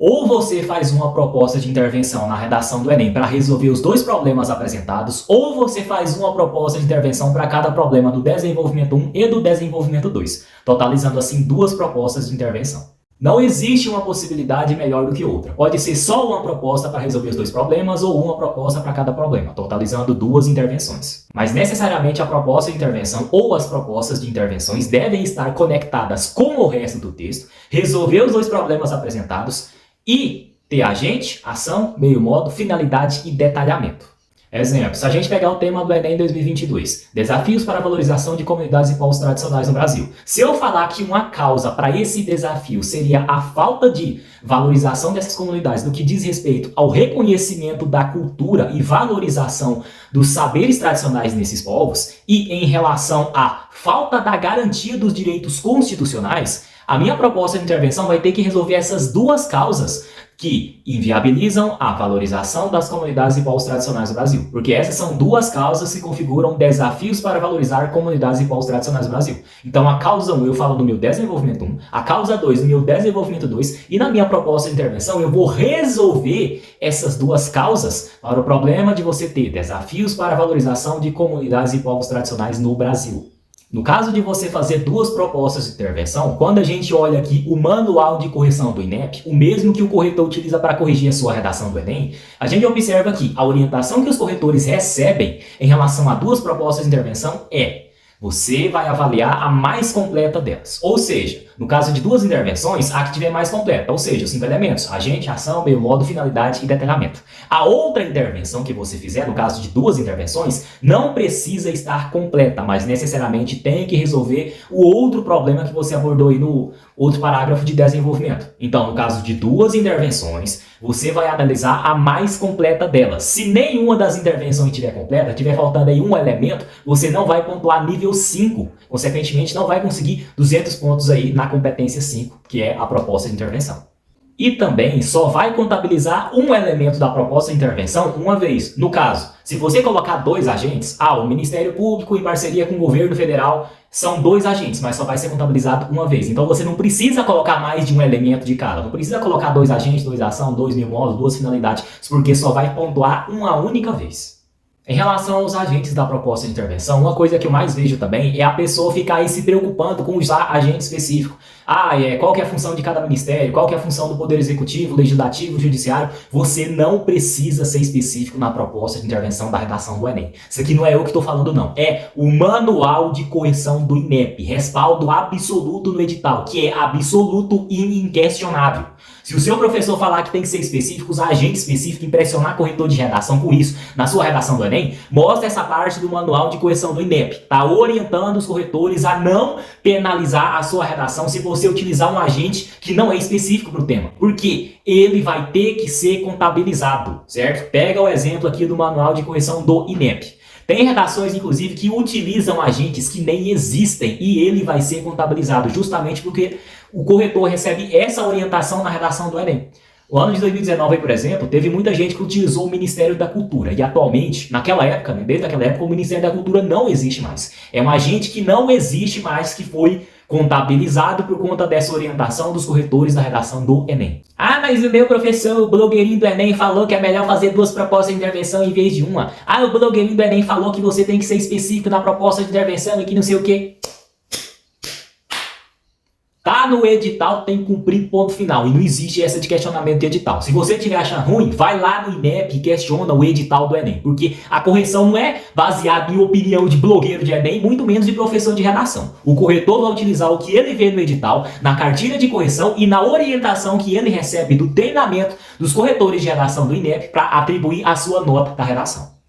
Ou você faz uma proposta de intervenção na redação do Enem para resolver os dois problemas apresentados, ou você faz uma proposta de intervenção para cada problema do desenvolvimento 1 e do desenvolvimento 2, totalizando assim duas propostas de intervenção. Não existe uma possibilidade melhor do que outra. Pode ser só uma proposta para resolver os dois problemas ou uma proposta para cada problema, totalizando duas intervenções. Mas necessariamente a proposta de intervenção ou as propostas de intervenções devem estar conectadas com o resto do texto, resolver os dois problemas apresentados e ter agente, ação, meio modo, finalidade e detalhamento. Exemplo, se a gente pegar o tema do Enem 2022, desafios para a valorização de comunidades e povos tradicionais no Brasil. Se eu falar que uma causa para esse desafio seria a falta de valorização dessas comunidades no que diz respeito ao reconhecimento da cultura e valorização dos saberes tradicionais nesses povos, e em relação à falta da garantia dos direitos constitucionais, a minha proposta de intervenção vai ter que resolver essas duas causas que inviabilizam a valorização das comunidades e povos tradicionais do Brasil. Porque essas são duas causas que configuram desafios para valorizar comunidades e povos tradicionais do Brasil. Então a causa 1 eu falo do meu desenvolvimento 1, a causa 2 do meu desenvolvimento 2, e na minha proposta de intervenção eu vou resolver essas duas causas para o problema de você ter desafios para a valorização de comunidades e povos tradicionais no Brasil. No caso de você fazer duas propostas de intervenção, quando a gente olha aqui o manual de correção do INEP, o mesmo que o corretor utiliza para corrigir a sua redação do Enem, a gente observa que a orientação que os corretores recebem em relação a duas propostas de intervenção é: você vai avaliar a mais completa delas. Ou seja, no caso de duas intervenções, a que tiver mais completa, ou seja, os 5 elementos: agente, ação, meio modo, finalidade e detalhamento. A outra intervenção que você fizer, no caso de duas intervenções, não precisa estar completa, mas necessariamente tem que resolver o outro problema que você abordou aí no outro parágrafo de desenvolvimento. Então, no caso de duas intervenções, você vai analisar a mais completa delas. Se nenhuma das intervenções estiver completa, tiver faltando aí um elemento, você não vai pontuar nível 5. Consequentemente, não vai conseguir 200 pontos aí na competência 5, que é a proposta de intervenção. E também só vai contabilizar um elemento da proposta de intervenção uma vez. No caso, se você colocar dois agentes, o Ministério Público em parceria com o governo federal, são dois agentes, mas só vai ser contabilizado uma vez. Então você não precisa colocar mais de um elemento de cada. Não precisa colocar dois agentes, dois ação, dois mil modos, duas finalidades, porque só vai pontuar uma única vez. Em relação aos agentes da proposta de intervenção, uma coisa que eu mais vejo também é a pessoa ficar aí se preocupando com usar agente específico. Qual que é a função de cada ministério, qual que é a função do Poder Executivo, Legislativo, Judiciário. Você não precisa ser específico na proposta de intervenção da redação do Enem. Isso aqui não é eu que estou falando, não. É o Manual de Correção do INEP, respaldo absoluto no edital, que é absoluto e inquestionável. Se o seu professor falar que tem que ser específico, usar agente específico, impressionar corretor de redação com isso na sua redação do Enem, mostra essa parte do Manual de Correção do INEP. Está orientando os corretores a não penalizar a sua redação se você utilizar um agente que não é específico para o tema. Porque ele vai ter que ser contabilizado, certo? Pega o exemplo aqui do Manual de Correção do INEP. Tem redações, inclusive, que utilizam agentes que nem existem e ele vai ser contabilizado justamente porque o corretor recebe essa orientação na redação do Enem. O ano de 2019, por exemplo, teve muita gente que utilizou o Ministério da Cultura. E atualmente, naquela época, desde aquela época, o Ministério da Cultura não existe mais. É um agente que não existe mais, que foi contabilizado por conta dessa orientação dos corretores da redação do Enem. Mas o meu professor, o blogueirinho do Enem, falou que é melhor fazer duas propostas de intervenção em vez de uma. O blogueirinho do Enem falou que você tem que ser específico na proposta de intervenção e que não sei o quê. Tá no edital, tem que cumprir ponto final. E não existe essa de questionamento de edital. Se você estiver achando ruim, vai lá no INEP e questiona o edital do Enem. Porque a correção não é baseada em opinião de blogueiro de Enem, muito menos de professor de redação. O corretor vai utilizar o que ele vê no edital, na cartilha de correção e na orientação que ele recebe do treinamento dos corretores de redação do INEP para atribuir a sua nota da redação.